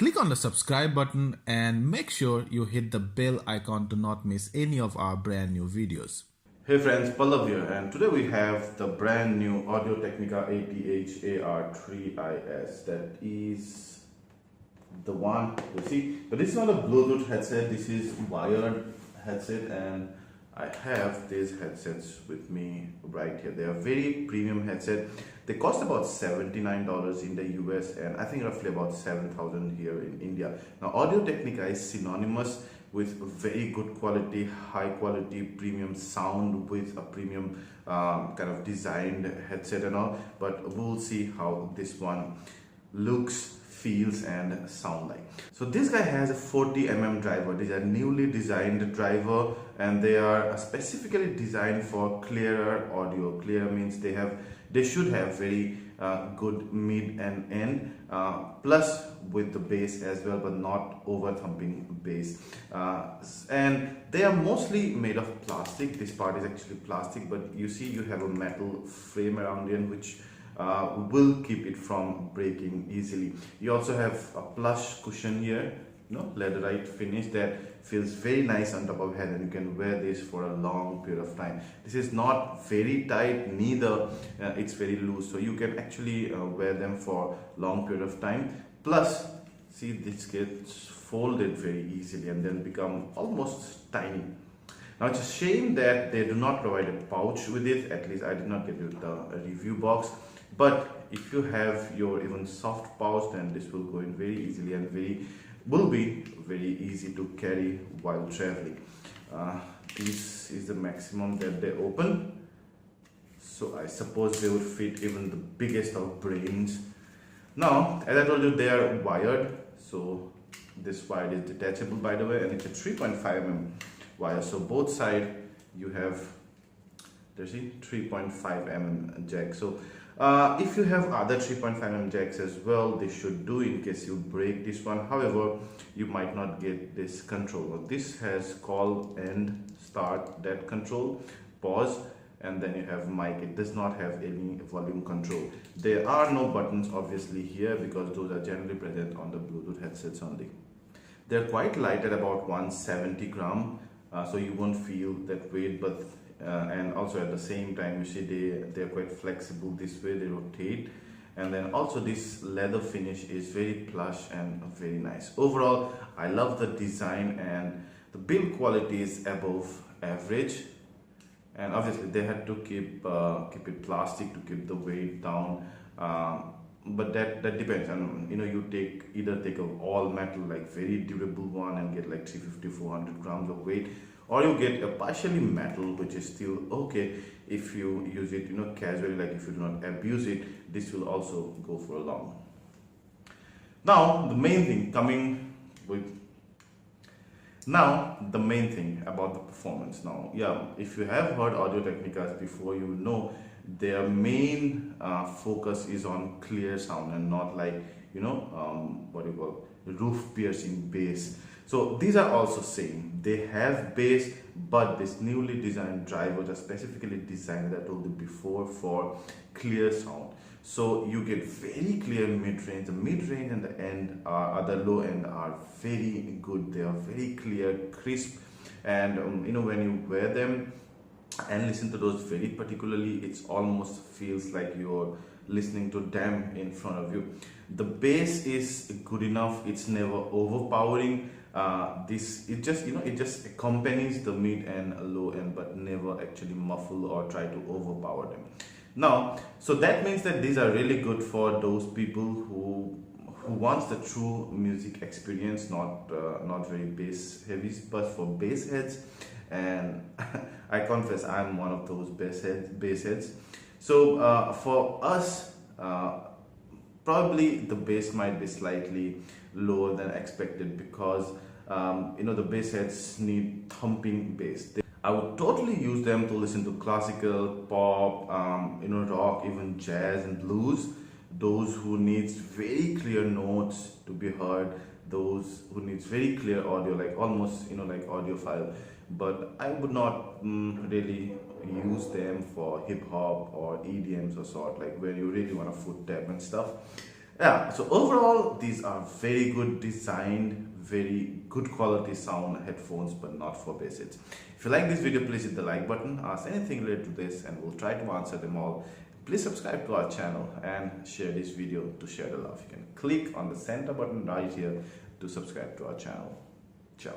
Click on the subscribe button and make sure you hit the bell icon to not miss any of our brand new videos. Hey friends, Pallav here, and today we have the brand new Audio Technica ATH AR3iS. That is the one you see, but this is not a Bluetooth headset, this is wired headset, and I have these headsets with me right here. They are very premium headset. They cost about $79 in the US and I think roughly about 7,000 here in India. Now Audio Technica is synonymous with very good quality, high quality premium sound with a premium kind of designed headset and all, but we'll see how this one looks, feels and sound like. So this guy has a 40mm driver. These are newly designed driver and they are specifically designed for clearer audio. Clear means they should have very good mid and end, plus with the bass as well, but not over thumping bass. And they are mostly made of plastic. This part is actually plastic, but you see you have a metal frame around it which will keep it from breaking easily. You also have a plush cushion here, leatherite finish that feels very nice on top of head, and you can wear this for a long period of time. This is not very tight, neither it's very loose, so you can actually wear them for long period of time. Plus, see, this gets folded very easily and then become almost tiny. Now it's a shame that they do not provide a pouch with it. At least I did not get it the review box. But if you have your even soft pouch, then this will go in very easily and will be very easy to carry while traveling. This is the maximum that they open. So I suppose they would fit even the biggest of brains. Now, as I told you, they are wired. So this wire is detachable, by the way, and it's a 3.5mm wire. So both sides you have, there's a 3.5mm jack. So if you have other 3.5mm jacks as well, they should do in case you break this one. However, you might not get this control. This has call, end, start, that control, pause, and then you have mic. It does not have any volume control. There are no buttons obviously here because those are generally present on the Bluetooth headsets only. They're quite light at about 170 gram, so you won't feel that weight, but and also at the same time you see they're quite flexible this way, they rotate, and then also this leather finish is very plush and very nice. Overall, I love the design and the build quality is above average, and obviously they had to keep it plastic to keep the weight down, but that depends on, you either take an all metal like very durable one and get like 350-400 grams of weight, or you get a partially metal which is still okay if you use it casually, like if you do not abuse it. This will also go for a long. Now the main thing about the performance. Now, yeah, if you have heard Audio Technicas before, you know their main focus is on clear sound and not like what you call roof piercing bass. So these are also same. They have bass, but this newly designed drivers are specifically designed, as I told you before, for clear sound. So you get very clear mid-range. The mid-range and the low end are very good. They are very clear, crisp, and when you wear them and listen to those very particularly, it almost feels like you're listening to them in front of you. The bass is good enough. It's never overpowering. It just accompanies the mid and low end, but never actually muffle or try to overpower them. Now, so that means that these are really good for those people who wants the true music experience, not very bass heavy, but for bass heads. And I confess I'm one of those bass heads. So for us, probably the bass might be slightly lower than expected because the bass heads need thumping bass. I would totally use them to listen to classical, pop, rock, even jazz and blues. Those who needs very clear notes to be heard, those who needs very clear audio, like almost like audiophile. But I would not really use them for hip hop or EDMs or sort, like where you really want to foot tap and stuff. Yeah, so overall these are very good designed, very good quality sound headphones, but not for basics. If you like this video, please hit the like button, ask anything related to this, and we'll try to answer them all. Please subscribe to our channel and share this video to share the love. You can click on the center button right here to subscribe to our channel. Ciao.